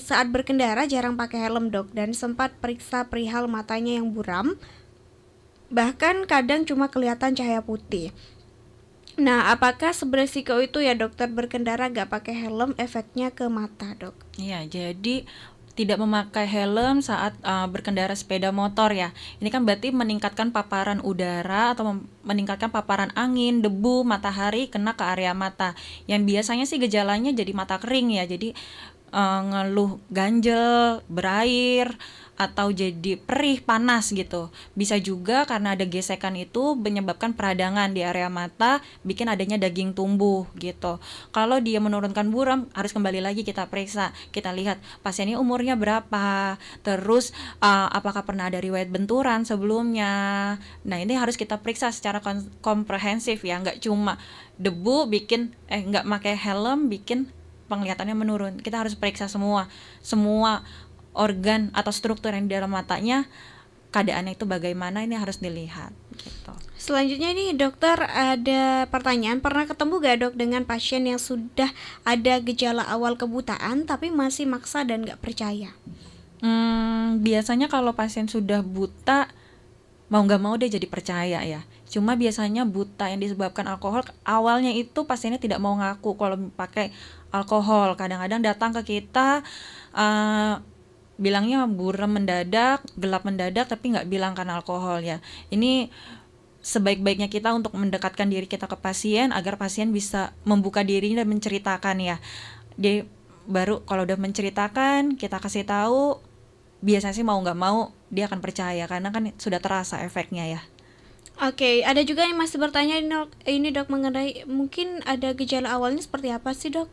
saat berkendara jarang pakai helm dok, dan sempat periksa perihal matanya yang buram, bahkan kadang cuma kelihatan cahaya putih. Nah, apakah seberesiko itu ya dokter berkendara gak pakai helm, efeknya ke mata dok? Iya, jadi tidak memakai helm saat berkendara sepeda motor ya. Ini kan berarti meningkatkan paparan udara atau meningkatkan paparan angin, debu, matahari kena ke area mata. Yang biasanya sih gejalanya jadi mata kering ya. Jadi ngeluh ganjel, berair, atau jadi perih, panas gitu. Bisa juga karena ada gesekan itu menyebabkan peradangan di area mata, bikin adanya daging tumbuh gitu. Kalau dia menurunkan buram, harus kembali lagi kita periksa. Kita lihat pasiennya umurnya berapa, terus apakah pernah ada riwayat benturan sebelumnya. Nah, ini harus kita periksa secara komprehensif ya, nggak cuma debu nggak pakai helm bikin penglihatannya menurun. Kita harus periksa semua organ atau struktur yang di dalam matanya, keadaannya itu bagaimana, ini harus dilihat gitu. Selanjutnya nih dokter, ada pertanyaan, pernah ketemu gak dok dengan pasien yang sudah ada gejala awal kebutaan tapi masih maksa dan gak percaya? Biasanya kalau pasien sudah buta, mau gak mau dia jadi percaya ya. Cuma biasanya buta yang disebabkan alkohol, awalnya itu pasiennya tidak mau ngaku kalau pakai alkohol. Kadang-kadang datang ke kita bilangnya buram mendadak, gelap mendadak, tapi nggak bilang karena alkohol ya. Ini sebaik-baiknya kita untuk mendekatkan diri kita ke pasien agar pasien bisa membuka diri dan menceritakan ya. Jadi baru kalau udah menceritakan, kita kasih tahu, biasanya sih mau nggak mau dia akan percaya karena kan sudah terasa efeknya ya. Oke, ada juga yang masih bertanya ini dok mengenai mungkin ada gejala awalnya seperti apa sih dok?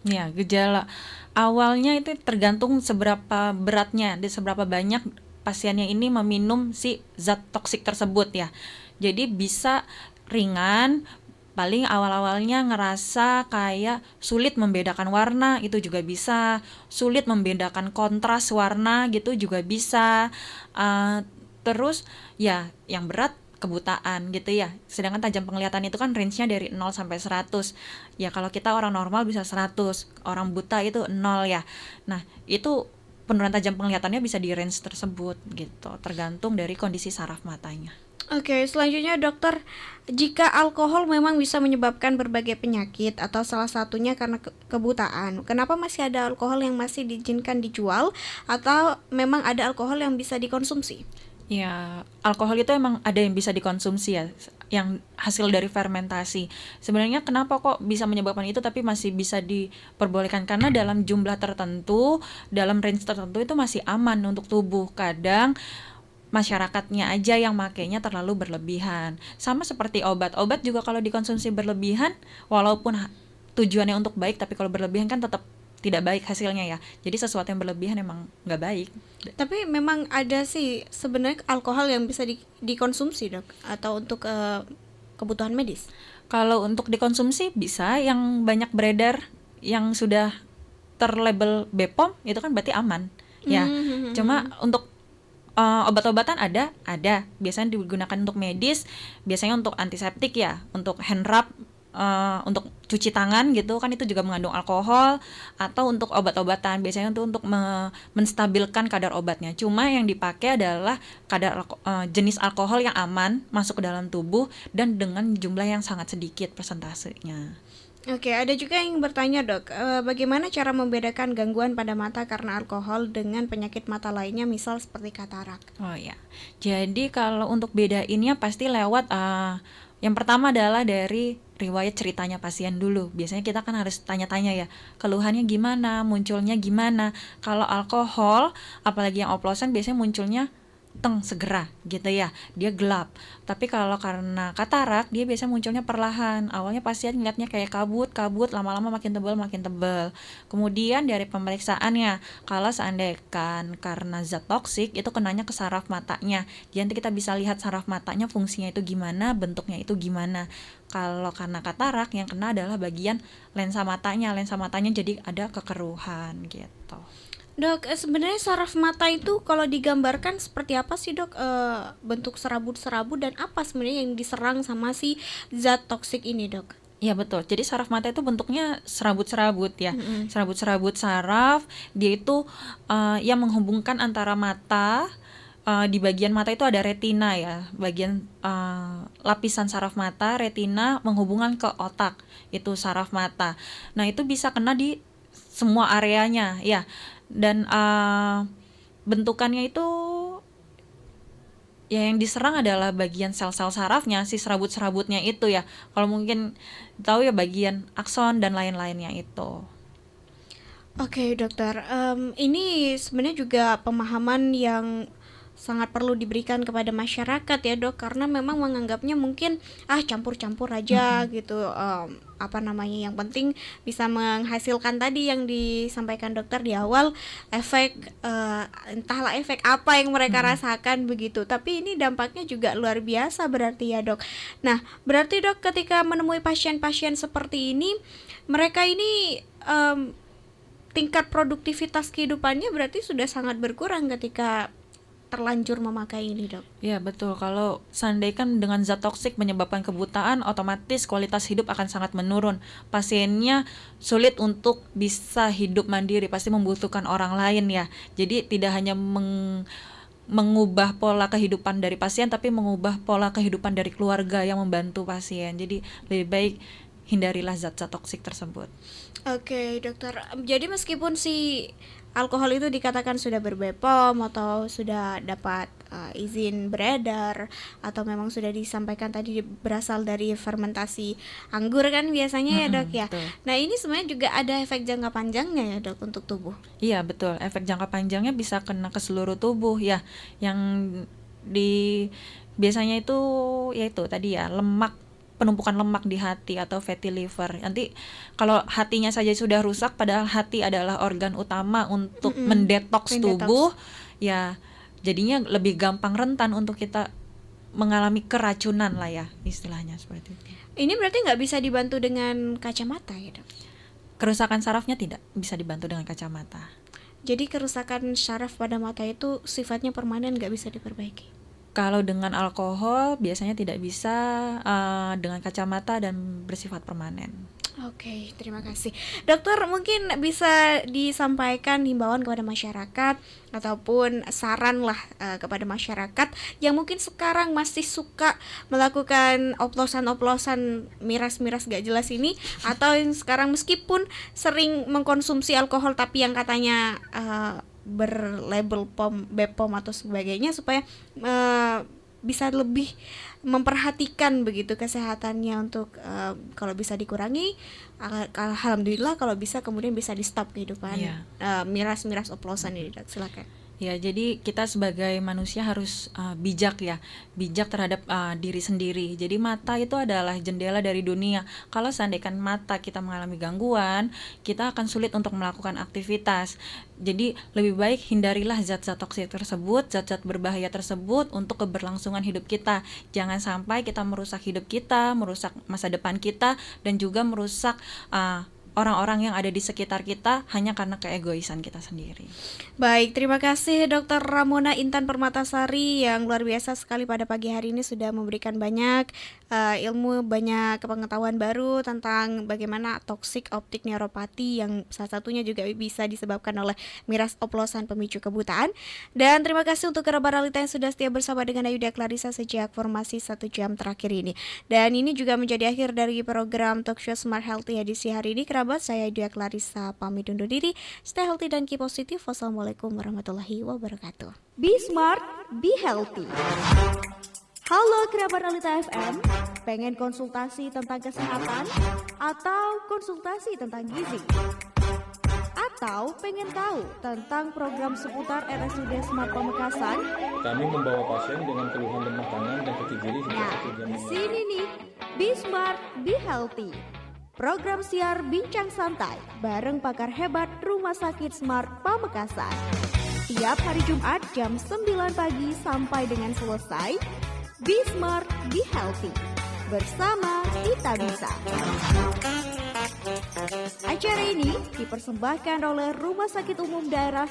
Ya, gejala awalnya itu tergantung seberapa beratnya dan seberapa banyak pasiennya ini meminum si zat toksik tersebut ya. Jadi bisa ringan, paling awal-awalnya ngerasa kayak sulit membedakan warna, itu juga bisa. Sulit membedakan kontras warna gitu juga bisa. Terus ya yang berat kebutaan gitu ya. Sedangkan tajam penglihatan itu kan range-nya dari 0 sampai 100. Ya kalau kita orang normal bisa 100, orang buta itu 0 ya. Nah, itu penurunan tajam penglihatannya bisa di range tersebut gitu, tergantung dari kondisi saraf matanya. Oke, selanjutnya dokter, jika alkohol memang bisa menyebabkan berbagai penyakit atau salah satunya karena kebutaan, kenapa masih ada alkohol yang masih diizinkan dijual atau memang ada alkohol yang bisa dikonsumsi? Ya, alkohol itu emang ada yang bisa dikonsumsi ya, yang hasil dari fermentasi. Sebenarnya kenapa kok bisa menyebabkan itu tapi masih bisa diperbolehkan? Karena dalam jumlah tertentu, dalam range tertentu itu masih aman untuk tubuh. Kadang masyarakatnya aja yang makainya terlalu berlebihan. Sama seperti obat juga kalau dikonsumsi berlebihan, walaupun tujuannya untuk baik, tapi kalau berlebihan kan tetap tidak baik hasilnya ya. Jadi sesuatu yang berlebihan emang nggak baik. Tapi memang ada sih sebenarnya alkohol yang bisa dikonsumsi dok, atau untuk kebutuhan medis. Kalau untuk dikonsumsi bisa, yang banyak beredar yang sudah terlabel BPOM itu kan berarti aman ya. Cuma untuk obat-obatan ada biasanya digunakan untuk medis, biasanya untuk antiseptik ya, untuk hand rub, untuk cuci tangan gitu kan itu juga mengandung alkohol, atau untuk obat-obatan biasanya untuk menstabilkan kadar obatnya. Cuma yang dipakai adalah kadar jenis alkohol yang aman masuk ke dalam tubuh dan dengan jumlah yang sangat sedikit persentasenya. Oke, ada juga yang bertanya dok, bagaimana cara membedakan gangguan pada mata karena alkohol dengan penyakit mata lainnya, misal seperti katarak? Oh ya, jadi kalau untuk bedainnya pasti lewat yang pertama adalah dari riwayat ceritanya pasien dulu. Biasanya kita kan harus tanya-tanya ya, keluhannya gimana, munculnya gimana. Kalau alkohol, apalagi yang oplosan, biasanya munculnya segera gitu ya, dia gelap. Tapi kalau karena katarak, dia biasanya munculnya perlahan. Awalnya pasien ngeliatnya kayak kabut, lama-lama makin tebal. Kemudian dari pemeriksaannya, kalau seandainya karena zat toksik, itu kenanya ke saraf matanya. Jadi nanti kita bisa lihat saraf matanya fungsinya itu gimana, bentuknya itu gimana. Kalau karena katarak, yang kena adalah bagian lensa matanya jadi ada kekeruhan gitu. Dok, sebenarnya saraf mata itu kalau digambarkan seperti apa sih dok? Bentuk serabut-serabut dan apa sebenarnya yang diserang sama si zat toksik ini dok? Iya betul, jadi saraf mata itu bentuknya serabut-serabut ya. Serabut-serabut saraf, dia itu yang menghubungkan antara mata. Di bagian mata itu ada retina ya, bagian lapisan saraf mata, retina menghubungkan ke otak, itu saraf mata. Nah itu bisa kena di semua areanya ya. Dan bentukannya itu ya yang diserang adalah bagian sel-sel sarafnya, si serabut-serabutnya itu ya. Kalau mungkin tahu ya bagian akson dan lain-lainnya itu. Oke dokter, ini sebenarnya juga pemahaman yang sangat perlu diberikan kepada masyarakat ya dok, karena memang menganggapnya mungkin campur-campur aja gitu, yang penting bisa menghasilkan tadi yang disampaikan dokter di awal, efek entahlah efek apa yang mereka rasakan begitu, tapi ini dampaknya juga luar biasa berarti ya dok. Nah berarti dok, ketika menemui pasien-pasien seperti ini, mereka ini tingkat produktivitas kehidupannya berarti sudah sangat berkurang ketika terlanjur memakai ini dok. Ya betul, kalau seandainya kan dengan zat toksik menyebabkan kebutaan, otomatis kualitas hidup akan sangat menurun. Pasiennya sulit untuk bisa hidup mandiri, pasti membutuhkan orang lain ya. Jadi tidak hanya mengubah pola kehidupan dari pasien, tapi mengubah pola kehidupan dari keluarga yang membantu pasien. Jadi lebih baik hindarilah zat-zat toksik tersebut. Oke dokter, jadi meskipun si alkohol itu dikatakan sudah ber-BPOM atau sudah dapat izin beredar, atau memang sudah disampaikan tadi berasal dari fermentasi anggur kan biasanya ya dok ya. Betul. Nah ini sebenarnya juga ada efek jangka panjangnya ya dok untuk tubuh. Iya betul, efek jangka panjangnya bisa kena ke seluruh tubuh ya. Yang biasanya itu yaitu tadi ya, penumpukan lemak di hati atau fatty liver. Nanti kalau hatinya saja sudah rusak, padahal hati adalah organ utama untuk mendetoks tubuh, ya jadinya lebih gampang rentan untuk kita mengalami keracunan lah ya, istilahnya seperti itu. Ini berarti nggak bisa dibantu dengan kacamata ya dok? Kerusakan sarafnya tidak bisa dibantu dengan kacamata. Jadi kerusakan saraf pada mata itu sifatnya permanen, nggak bisa diperbaiki? Kalau dengan alkohol biasanya tidak bisa, dengan kacamata dan bersifat permanen. Oke, terima kasih. Dokter, mungkin bisa disampaikan himbauan kepada masyarakat ataupun saran lah kepada masyarakat yang mungkin sekarang masih suka melakukan oplosan-oplosan miras-miras gak jelas ini, atau yang sekarang meskipun sering mengkonsumsi alkohol tapi yang katanya berlabel BPOM atau sebagainya, supaya bisa lebih memperhatikan begitu kesehatannya untuk kalau bisa dikurangi, alhamdulillah, kalau bisa kemudian bisa di stop kehidupan miras-miras oplosan ini dok. Silakan. Ya, jadi kita sebagai manusia harus bijak terhadap diri sendiri. Jadi mata itu adalah jendela dari dunia. Kalau seandainya mata kita mengalami gangguan, kita akan sulit untuk melakukan aktivitas. Jadi lebih baik hindarilah zat-zat toksik tersebut, zat-zat berbahaya tersebut untuk keberlangsungan hidup kita. Jangan sampai kita merusak hidup kita, merusak masa depan kita, dan juga merusak orang-orang yang ada di sekitar kita hanya karena keegoisan kita sendiri. Baik, terima kasih Dr. Ramona Intan Permatasari yang luar biasa sekali pada pagi hari ini sudah memberikan banyak ilmu, banyak pengetahuan baru tentang bagaimana toksik optik neuropati yang salah satunya juga bisa disebabkan oleh miras oplosan pemicu kebutaan. Dan terima kasih untuk kerabat realita yang sudah setia bersama dengan Ayuda Clarissa sejak formasi 1 jam terakhir ini. Dan ini juga menjadi akhir dari program Talkshow Smart Healthy edisi hari ini. Saya Ayuda Clarissa pamit undur diri. Stay healthy dan keep positive. Wassalamualaikum warahmatullahi wabarakatuh. Be smart, be healthy. Halo kerabat Realita FM, pengen konsultasi tentang kesehatan atau konsultasi tentang gizi? Atau pengen tahu tentang program seputar RSUD Smart Pamekasan? Kami membawa pasien dengan keluhan lemah tangan dan kaki kiri sejak 1 jam. Di sini nih, Be Smart, Be Healthy. Program siar bincang santai bareng pakar hebat Rumah Sakit Smart Pamekasan. Tiap hari Jumat jam 9 pagi sampai dengan selesai. Be Smart, Be Healthy. Bersama kita bisa. Acara ini dipersembahkan oleh Rumah Sakit Umum Daerah